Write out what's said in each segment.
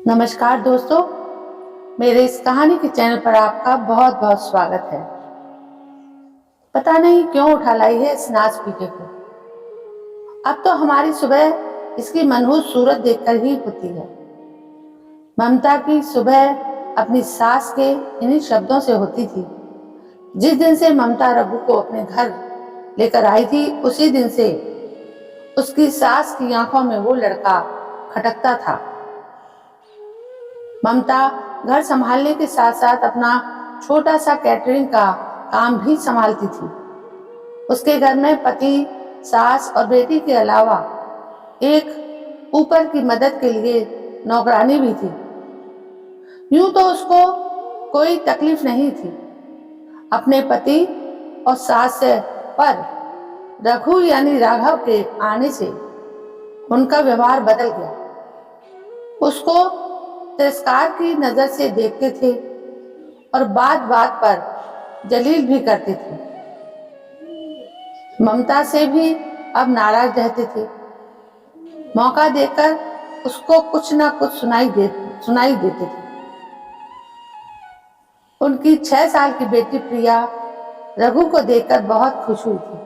नमस्कार दोस्तों, मेरे इस कहानी के चैनल पर आपका बहुत बहुत स्वागत है। पता नहीं क्यों उठा लाई है इस नाच पीके को। अब तो हमारी सुबह इसकी मनहूस सूरत देखकर ही होती है। ममता की सुबह अपनी सास के इन्हीं शब्दों से होती थी। जिस दिन से ममता रघु को अपने घर लेकर आई थी, उसी दिन से उसकी सास की आंखों में वो लड़का खटकता था। ममता घर संभालने के साथ साथ अपना छोटा सा कैटरिंग का काम भी संभालती थी। उसके घर में पति, सास और बेटी के अलावा एक ऊपर की मदद के लिए नौकरानी भी थी। यूं तो उसको कोई तकलीफ नहीं थी अपने पति और सास से, पर रघु यानी राघव के आने से उनका व्यवहार बदल गया। उसको तिरस्कार की नजर से देखते थे और बात बात पर जलील भी करते थे। ममता से भी अब नाराज रहते थे। मौका देकर उसको कुछ ना कुछ सुनाई देते थे। उनकी 6 साल की बेटी प्रिया रघु को देखकर बहुत खुश हुई थी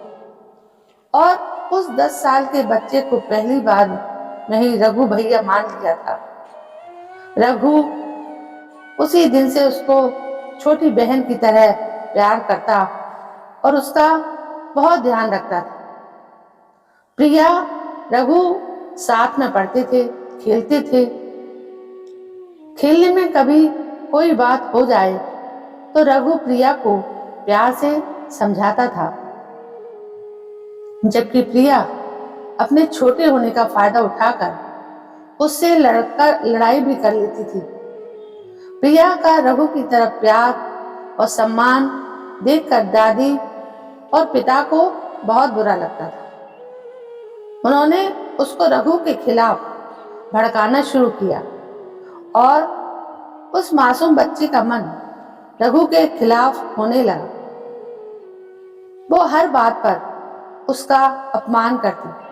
और उस 10 साल के बच्चे को पहली बार में ही रघु भैया मान लिया था। रघु उसी दिन से उसको छोटी बहन की तरह प्यार करता और उसका बहुत ध्यान रखता था। प्रिया रघु साथ में पढ़ते थे, खेलते थे। खेलने में कभी कोई बात हो जाए तो रघु प्रिया को प्यार से समझाता था, जबकि प्रिया अपने छोटे होने का फायदा उठाकर उससे लड़ाई भी कर लेती थी। प्रिया का रघु की तरफ प्यार और सम्मान देखकर दादी और पिता को बहुत बुरा लगता था। उन्होंने उसको रघु के खिलाफ भड़काना शुरू किया और उस मासूम बच्चे का मन रघु के खिलाफ होने लगा। वो हर बात पर उसका अपमान करती।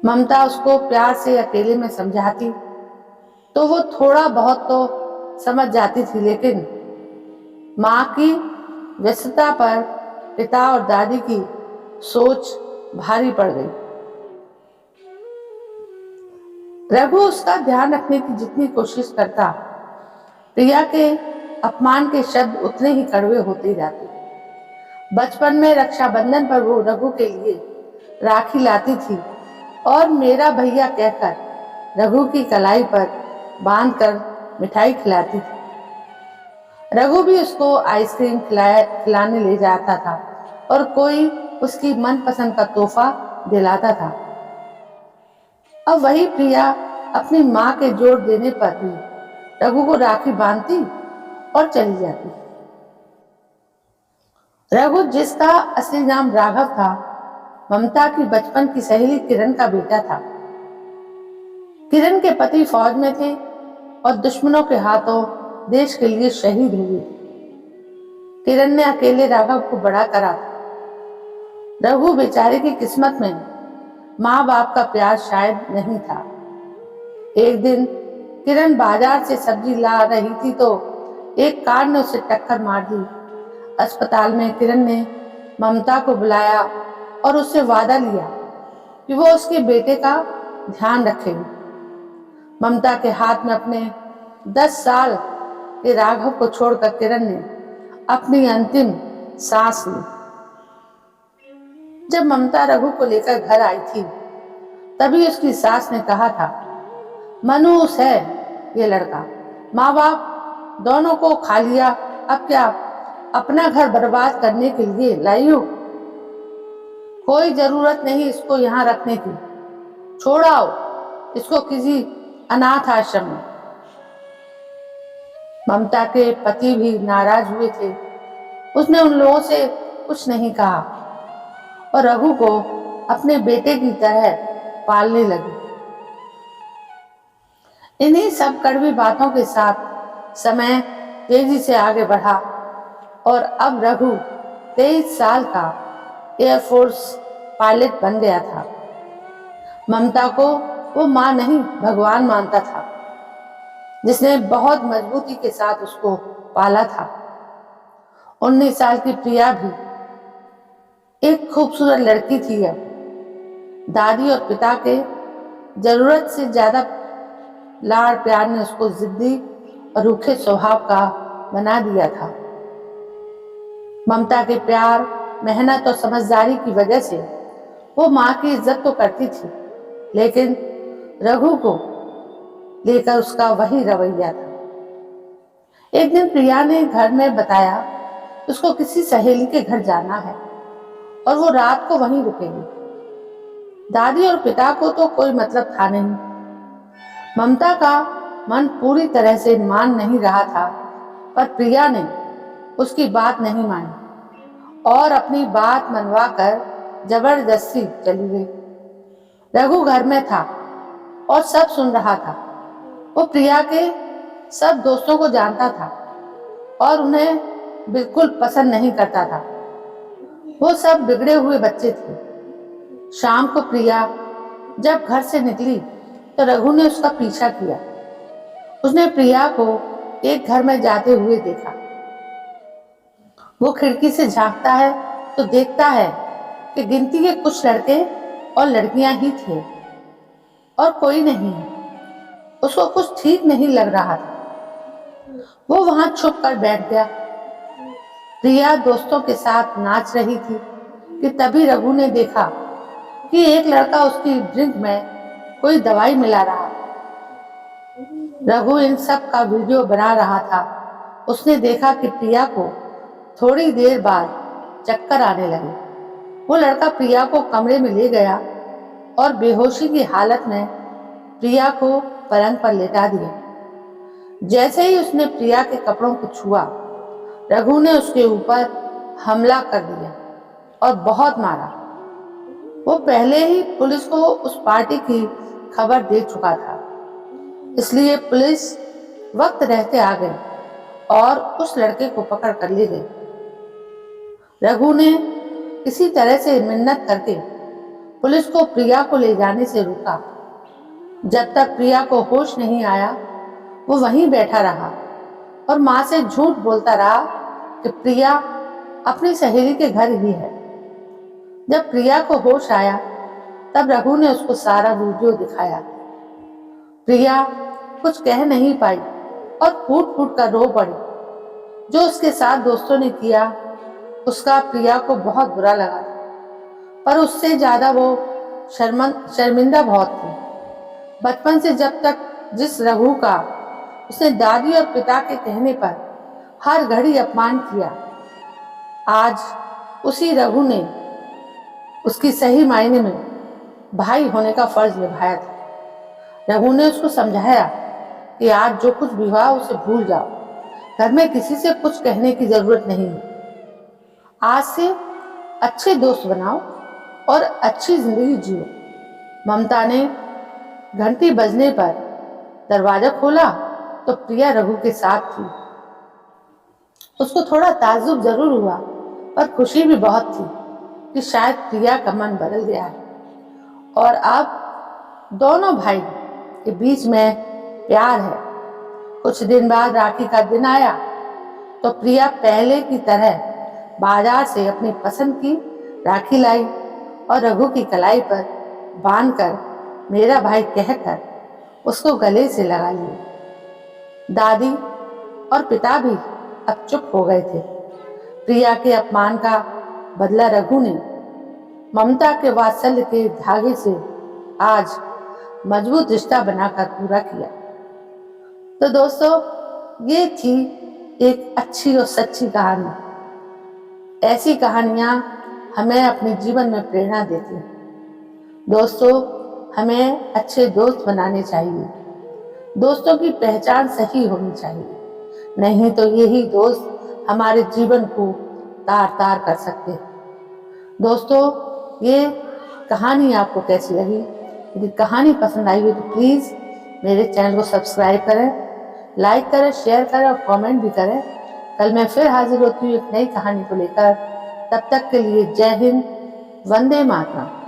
ममता उसको प्यार से अकेले में समझाती तो वो थोड़ा बहुत तो समझ जाती थी, लेकिन माँ की व्यस्तता पर पिता और दादी की सोच भारी पड़ गई। रघु उसका ध्यान रखने की जितनी कोशिश करता, प्रिया के अपमान के शब्द उतने ही कड़वे होते जाते। बचपन में रक्षाबंधन पर वो रघु के लिए राखी लाती थी और मेरा भैया कहकर रघु की कलाई पर बांधकर मिठाई खिलाती थी। रघु भी उसको आइसक्रीम खिलाने ले जाता था और कोई उसकी मनपसंद का तोहफा दिलाता था। अब वही प्रिया अपनी माँ के जोर देने पर भी रघु को राखी बांधती और चली जाती। रघु, जिसका असली नाम राघव था, ममता की बचपन की सहेली किरण का बेटा था। किरण के पति फौज में थे और दुश्मनों के हाथों देश के लिए शहीद हुए। किरण ने अकेले राघव को बड़ा करा था। रघु बेचारे की किस्मत में माँ बाप का प्यार शायद नहीं था। एक दिन किरण बाजार से सब्जी ला रही थी तो एक कार ने उसे टक्कर मार दी। अस्पताल में किरण ने ममता को बुलाया और उससे वादा लिया कि वो उसके बेटे का ध्यान रखेगी। ममता के हाथ में अपने 10 साल के राघव को छोड़कर किरण ने अपनी अंतिम सांस ली। जब ममता रघु को लेकर घर आई थी, तभी उसकी सास ने कहा था, मनहूस है ये लड़का, माँ बाप दोनों को खा लिया, अब क्या अपना घर बर्बाद करने के लिए लाई हो? कोई जरूरत नहीं इसको यहाँ रखने की, छोड़ आओ इसको किसी अनाथ आश्रम में। ममता के पति भी नाराज हुए थे। उसने उन लोगों से कुछ नहीं कहा और रघु को अपने बेटे की तरह पालने लगी। इन्हीं सब कड़वी बातों के साथ समय तेजी से आगे बढ़ा और अब रघु 23 साल का एयरफोर्स पायलट बन गया था। ममता को वो माँ नहीं, भगवान मानता था। जिसने बहुत मजबूती के साथ उसको पाला था। 19 साल की प्रिया भी एक खूबसूरत लड़की थी। अब दादी और पिता के जरूरत से ज्यादा लाड़ प्यार ने उसको जिद्दी और रूखे स्वभाव का बना दिया था। ममता के प्यार, मेहनत और समझदारी की वजह से वो माँ की इज्जत तो करती थी, लेकिन रघु को लेकर उसका वही रवैया था। एक दिन प्रिया ने घर में बताया उसको किसी सहेली के घर जाना है और वो रात को वहीं रुकेगी। दादी और पिता को तो कोई मतलब था नहीं। ममता का मन पूरी तरह से मान नहीं रहा था, पर प्रिया ने उसकी बात नहीं मानी और अपनी बात मनवा कर जबरदस्ती चली गई। रघु घर में था और सब सुन रहा था। वो प्रिया के सब दोस्तों को जानता था और उन्हें बिल्कुल पसंद नहीं करता था। वो सब बिगड़े हुए बच्चे थे। शाम को प्रिया जब घर से निकली तो रघु ने उसका पीछा किया। उसने प्रिया को एक घर में जाते हुए देखा। वो खिड़की से झांकता है तो देखता है कि गिनती के कुछ लड़के और लड़कियां ही थे और कोई नहीं है। उसको कुछ ठीक नहीं लग रहा था। वो वहां छुप कर बैठ गया। प्रिया दोस्तों के साथ नाच रही थी कि तभी रघु ने देखा कि एक लड़का उसकी ड्रिंक में कोई दवाई मिला रहा। रघु इन सब का वीडियो बना रहा था। उसने देखा कि प्रिया को थोड़ी देर बाद चक्कर आने लगे। वो लड़का प्रिया को कमरे में ले गया और बेहोशी की हालत में प्रिया को पलंग पर लेटा दिया। जैसे ही उसने प्रिया के कपड़ों को छुआ, रघु ने उसके ऊपर हमला कर दिया और बहुत मारा। वो पहले ही पुलिस को उस पार्टी की खबर दे चुका था, इसलिए पुलिस वक्त रहते आ गई और उस लड़के को पकड़ कर ले गई। रघु ने किसी तरह से मिन्नत करके पुलिस को प्रिया को ले जाने से रोका। जब तक प्रिया को होश नहीं आया, वो वहीं बैठा रहा और माँ से झूठ बोलता रहा कि प्रिया अपनी सहेली के घर ही है। जब प्रिया को होश आया, तब रघु ने उसको सारा वीडियो दिखाया। प्रिया कुछ कह नहीं पाई और फूट फूट कर रो पड़ी। जो उसके साथ दोस्तों ने किया, उसका प्रिया को बहुत बुरा लगा था, पर उससे ज्यादा वो शर्मिंदा बहुत थी। बचपन से जब तक जिस रघु का उसने दादी और पिता के कहने पर हर घड़ी अपमान किया, आज उसी रघु ने उसकी सही मायने में भाई होने का फर्ज निभाया था। रघु ने उसको समझाया कि आज जो कुछ भी हुआ उसे भूल जाओ। घर में किसी से कुछ कहने की जरूरत नहीं है। आज से अच्छे दोस्त बनाओ और अच्छी जिंदगी जियो। ममता ने घंटी बजने पर दरवाजा खोला तो प्रिया रघु के साथ थी। उसको थोड़ा ताज्जुब जरूर हुआ, पर खुशी भी बहुत थी कि शायद प्रिया का मन बदल गया है और अब दोनों भाई के बीच में प्यार है। कुछ दिन बाद राखी का दिन आया तो प्रिया पहले की तरह बाजार से अपनी पसंद की राखी लाई और रघु की कलाई पर बांधकर मेरा भाई कहकर उसको गले से लगा लिए। दादी और पिता भी अब चुप हो गए थे। प्रिया के अपमान का बदला रघु ने ममता के वात्सल्य के धागे से आज मजबूत रिश्ता बनाकर पूरा किया। तो दोस्तों, ये थी एक अच्छी और सच्ची कहानी। ऐसी कहानियां हमें अपने जीवन में प्रेरणा देती हैं। दोस्तों, हमें अच्छे दोस्त बनाने चाहिए। दोस्तों की पहचान सही होनी चाहिए, नहीं तो यही दोस्त हमारे जीवन को तार तार कर सकते हैं। दोस्तों, ये कहानी आपको कैसी लगी? यदि कहानी पसंद आई हो तो प्लीज़ मेरे चैनल को सब्सक्राइब करें, लाइक करें, शेयर करें और कमेंट भी करें। कल मैं फिर हाजिर होती हूँ एक नई कहानी को लेकर। तब तक के लिए जय हिंद, वंदे मातरम।